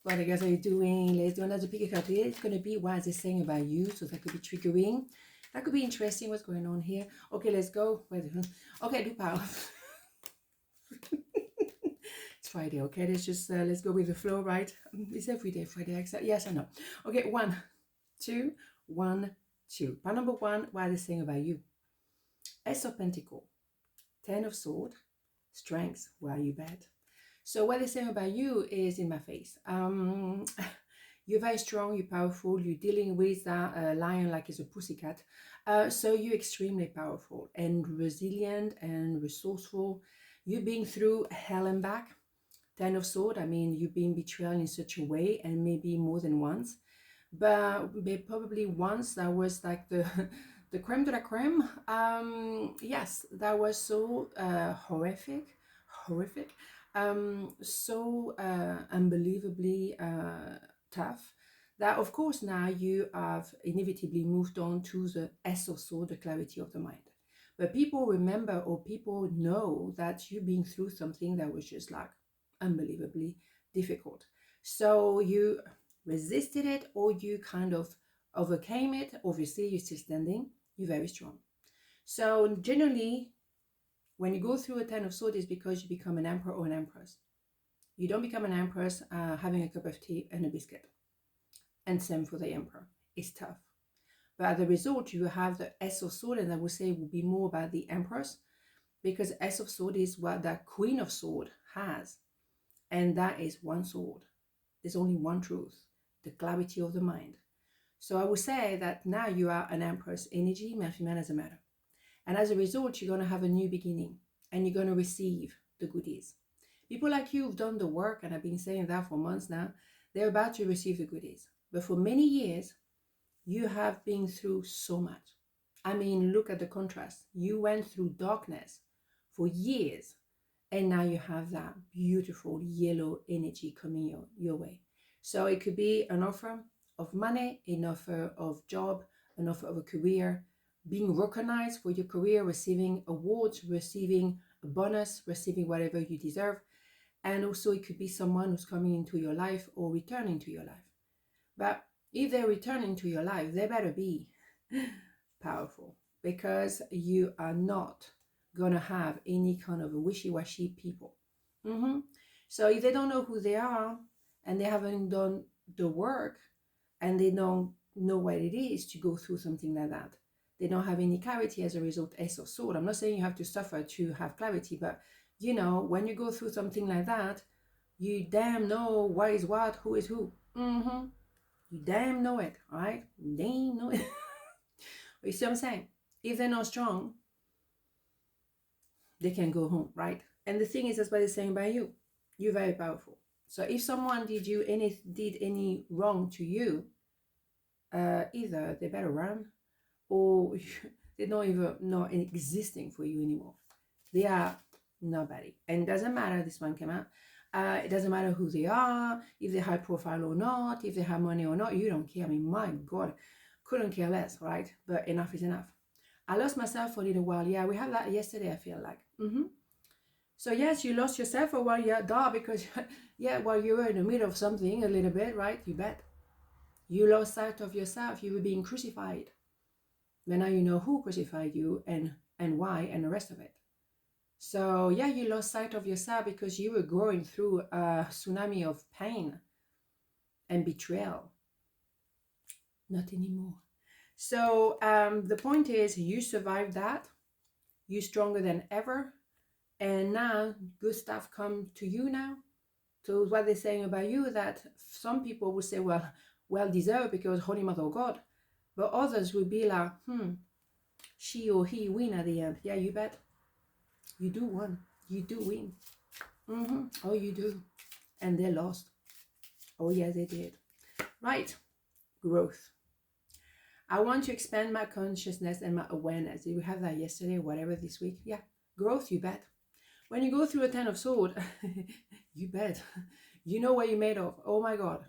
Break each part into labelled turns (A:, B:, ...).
A: What you guys are you doing? Let's do another pick a card. Today it's going to be what is it saying about you. So that could be triggering. That could be interesting. What's going on here? Okay, let's go. Okay, do power. It's Friday. Okay, let's go with the flow, right? It's every day Friday. Except yes, I know. Okay, 1, 2, 1, 2. Part number 1. What is it saying about you? Ace of Pentacle, 10 of Sword, Strength. Where are you bad? So what they're saying about you is in my face. You're very strong, you're powerful, you're dealing with that lion like it's a pussycat. So you're extremely powerful and resilient and resourceful. You've been through hell and back. 10 of Sword, I mean, you've been betrayed in such a way, and maybe more than once. But probably once that was like the the creme de la creme. Yes, that was so horrific, so unbelievably tough, that of course now you have inevitably moved on to the S of Sword, the clarity of the mind. But people remember, or people know, that you've been through something that was just like unbelievably difficult. So you resisted it, or you kind of overcame it. Obviously you're still standing, you're very strong. So generally when you go through a 10 of Swords, it's because you become an emperor or an empress. You don't become an empress having a cup of tea and a biscuit. And same for the emperor. It's tough. But as a result, you have the S of Swords, and I would say it would be more about the empress, because S of Swords is what the Queen of Swords has. And that is one sword. There's only one truth, the clarity of the mind. So I would say that now you are an empress energy, man as a matter. And as a result, you're going to have a new beginning, and you're going to receive the goodies. People like you who've done the work, and I've been saying that for months now, they're about to receive the goodies. But for many years, you have been through so much. I mean, look at the contrast. You went through darkness for years, and now you have that beautiful yellow energy coming your way. So it could be an offer of money, an offer of job, an offer of a career, being recognized for your career, receiving awards, receiving a bonus, receiving whatever you deserve. And also it could be someone who's coming into your life or returning to your life. But if they're returning to your life, they better be powerful, because you are not going to have any kind of a wishy-washy people. So if they don't know who they are, and they haven't done the work, and they don't know what it is to go through something like that, they don't have any clarity as a result. Ace of Swords. I'm not saying you have to suffer to have clarity, but you know, when you go through something like that, you damn know what is what, who is who. You damn know it, right? Damn know it. You see what I'm saying? If they're not strong, they can go home, right? And the thing is, that's what they're saying about you. You're very powerful. So if someone did any wrong to you, either they better run, or they're not even not existing for you anymore. They are nobody. And it doesn't matter, this one came out, it doesn't matter who they are, if they're high profile or not, if they have money or not, you don't care. I mean, my God, couldn't care less, right? But enough is enough. I lost myself for a little while. Yeah, we had that yesterday, I feel like. So yes, you lost yourself for a while, yeah, duh, because yeah, while you were in the middle of something a little bit, right? You bet. You lost sight of yourself. You were being crucified. But now you know who crucified you and why and the rest of it. So yeah, you lost sight of yourself because you were going through a tsunami of pain and betrayal. Not anymore. So the point is, you survived that. You're stronger than ever. And now good stuff come to you now. So what they're saying about you, that some people will say, well deserved because Holy Mother of God. But others will be like, she or he win at the end. Yeah, you bet. You do win. You do win. Oh, you do. And they lost. Oh, yeah, they did. Right. Growth. I want to expand my consciousness and my awareness. Did we have that yesterday, whatever, this week? Yeah. Growth, you bet. When you go through a 10 of Swords, you bet. You know what you're made of. Oh, my God.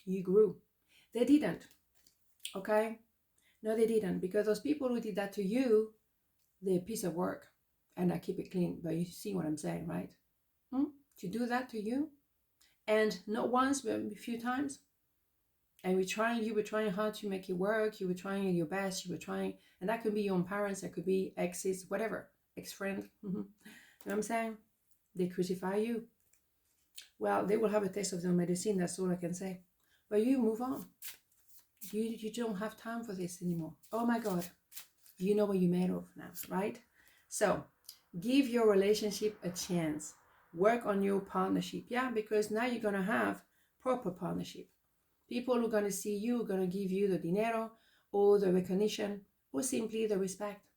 A: You grew. They didn't. Okay? No, they didn't. Because those people who did that to you, they're a piece of work. And I keep it clean. But you see what I'm saying, right? To do that to you, And not once, but a few times. And you were trying hard to make it work. You were trying your best. You were trying, and that could be your own parents. That could be exes, whatever, ex-friend. You know what I'm saying? They crucify you. Well, they will have a taste of their medicine. That's all I can say. But you move on. You don't have time for this anymore. Oh my God. You know what you're made of now, right? So give your relationship a chance. Work on your partnership. Yeah, because now you're going to have proper partnership. People who are going to see you are going to give you the dinero or the recognition or simply the respect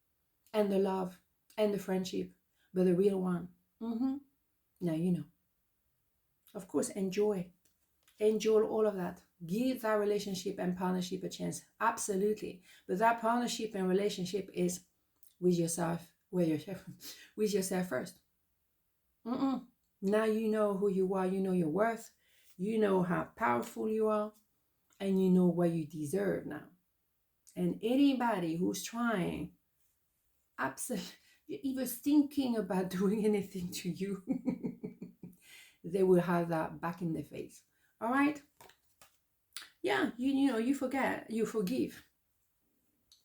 A: and the love and the friendship, but the real one. Now you know. Of course, enjoy all of that. Give that relationship and partnership a chance. Absolutely. But that partnership and relationship is with yourself, with yourself first. Now you know who you are, you know your worth, you know how powerful you are, and you know what you deserve now. And anybody who's trying, absolutely, even thinking about doing anything to you, they will have that back in their face. All right? Yeah, you know, you forget, you forgive,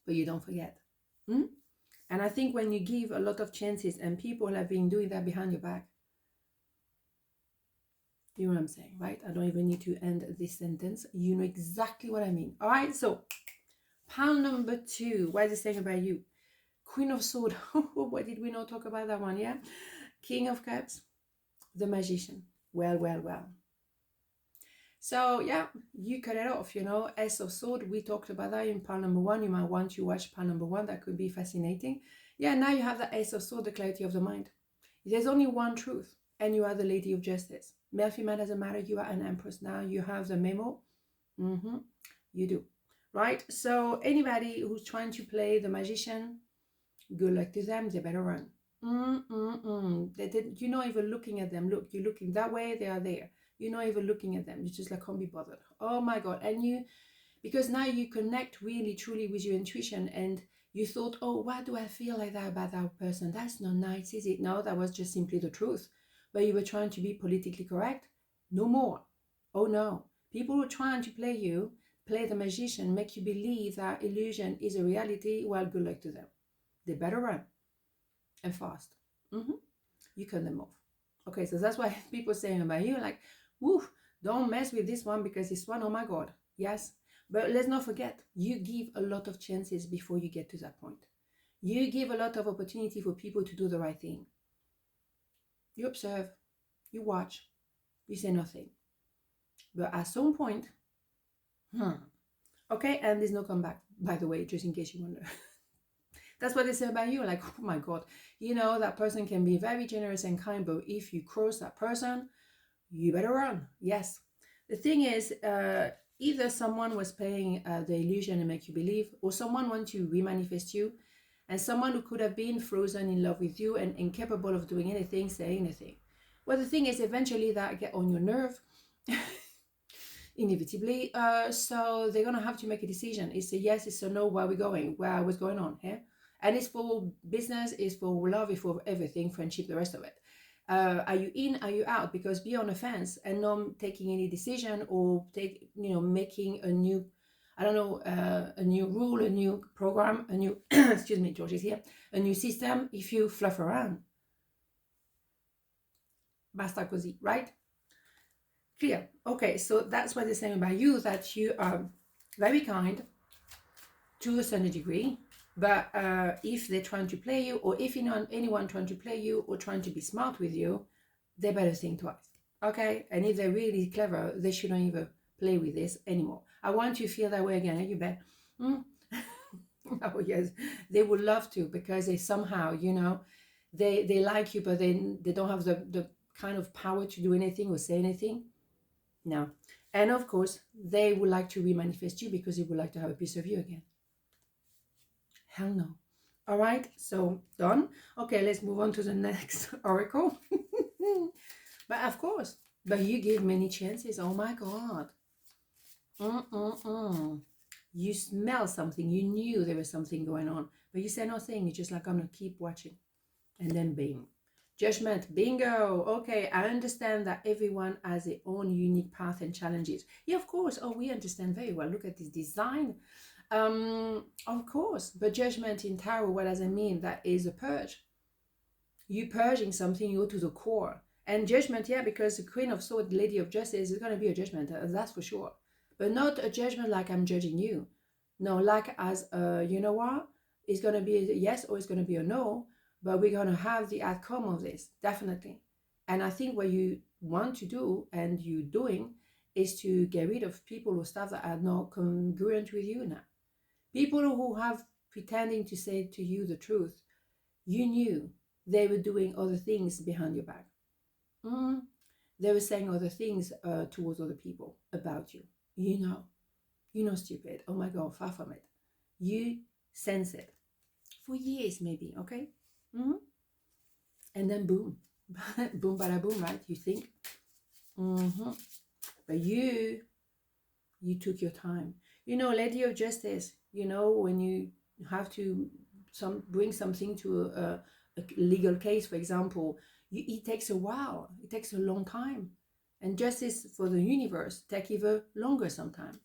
A: but you don't forget. And I think when you give a lot of chances and people have been doing that behind your back, you know what I'm saying, right? I don't even need to end this sentence. You know exactly what I mean. All right, so pile number 2. What is it saying about you? Queen of Swords. Why did we not talk about that one? Yeah. King of Cups. The Magician. Well. So yeah, you cut it off, you know. Ace of Swords. We talked about that in pile number 1. You might want to watch pile number 1. That could be fascinating. Yeah, now you have the Ace of Swords, the clarity of the mind. There's only one truth, and you are the Lady of Justice. Male, female, doesn't matter. You are an Empress now. You have the memo. You do. Right? So anybody who's trying to play the Magician, good luck to them. They better run. You're not even looking at them. Look, you're looking that way, they are there. You're not even looking at them. You're just like, can't be bothered. Oh my God. And you, because now you connect really, truly with your intuition, and you thought, oh, why do I feel like that about that person? That's not nice, is it? No, that was just simply the truth. But you were trying to be politically correct. No more. Oh no. People who are trying to play you, play the magician, make you believe that illusion is a reality. Well, good luck to them. They better run. And fast. You cut them off. Okay, so that's why people saying about you, like, woo, don't mess with this one because this one, oh my God. Yes. But let's not forget, you give a lot of chances before you get to that point. You give a lot of opportunity for people to do the right thing. You observe, you watch, you say nothing. But at some point, okay, and there's no comeback, by the way, just in case you wonder. That's what they say about you. Like, oh my God, you know, that person can be very generous and kind, but if you cross that person, you better run. Yes. The thing is, either someone was playing the illusion and make you believe, or someone wants to remanifest you, and someone who could have been frozen in love with you and incapable of doing anything, say anything. Well, the thing is, eventually that get on your nerve, inevitably. So they're gonna have to make a decision. It's a yes, it's a no. Where are we going? What's going on here? And it's for business, it's for love, it's for everything, friendship, the rest of it. Are you in? Are you out? Because be on the fence and not taking any decision or making a new, I don't know, a new rule, a new program, a new, excuse me, George is here, a new system. If you fluff around, basta così, right? Clear. Okay, so that's what they're saying about you, that you are very kind to a certain degree. But if they're trying to play you, or if anyone trying to play you or trying to be smart with you, they better think twice. Okay? And if they're really clever, they shouldn't even play with this anymore. I want you to feel that way again. You bet. Oh, yes. They would love to, because they somehow, they like you, but they don't have the kind of power to do anything or say anything. No. And of course, they would like to remanifest you because they would like to have a piece of you again. Hell no. All right, so done. Okay, let's move on to the next oracle. But of course, but you gave many chances. Oh my God. You smell something. You knew there was something going on, but you said nothing. You're just like, I'm going to keep watching. And then bing. Judgment, bingo. Okay, I understand that everyone has their own unique path and challenges. Yeah, of course. Oh, we understand very well. Look at this design. Of course. But judgment in tarot, what does it mean? That is a purge. You purging something, you go to the core. And judgment, yeah, because the Queen of Swords, Lady of Justice, is going to be a judgment, that's for sure. But not a judgment like I'm judging you. No, like as you know what? It's going to be a yes or it's going to be a no, but we're going to have the outcome of this, definitely. And I think what you want to do and you're doing is to get rid of people or stuff that are not congruent with you now. People who have pretending to say to you the truth, you knew they were doing other things behind your back. They were saying other things towards other people about you. You're not stupid. Oh my God, far from it. You sense it for years, maybe, okay? And then boom, boom, bada boom, right? You think, but you took your time. Lady of Justice, when you have to bring something to a legal case, for example, it takes a while. It takes a long time. And justice for the universe take even longer sometimes.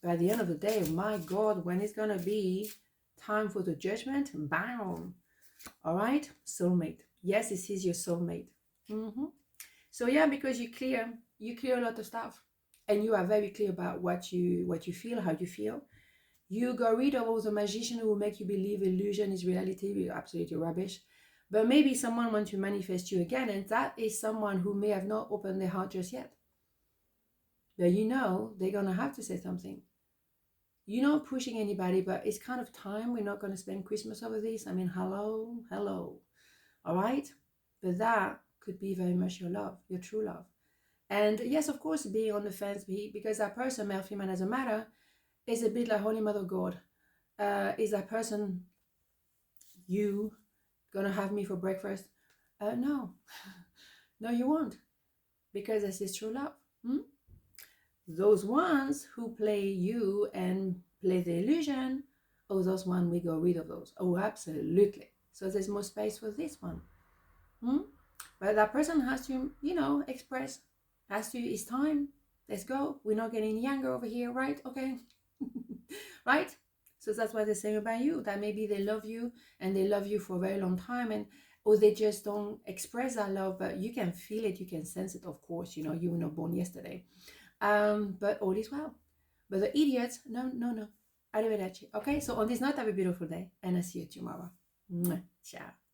A: But at the end of the day, my God, when it's going to be time for the judgment, bam. All right, soulmate. Yes, this is your soulmate. So yeah, because you clear a lot of stuff. And you are very clear about what you feel, how you feel. You got rid of all the magician who will make you believe illusion is reality, absolutely rubbish. But maybe someone wants to manifest you again, and that is someone who may have not opened their heart just yet. But they're going to have to say something. You're not pushing anybody, but it's kind of time. We're not going to spend Christmas over this. I mean, hello. All right? But that could be very much your love, your true love. And yes, of course, being on the fence, because that person, male, female, doesn't matter, is a bit like Holy Mother God. Is that person you gonna have me for breakfast? No. No, you won't. Because this is true love. Those ones who play you and play the illusion, those ones, we go rid of those. Oh, absolutely. So there's more space for this one. But that person has to, express, it's time. Let's go. We're not getting younger over here, right? Okay. Right? So that's what they're saying about you, that maybe they love you and they love you for a very long time, or they just don't express that love, but you can feel it, you can sense it, of course. You were not born yesterday. But all is well. But the idiots, no. Arrivederci. Okay, so on this note, have a beautiful day, and I'll see you tomorrow. Ciao.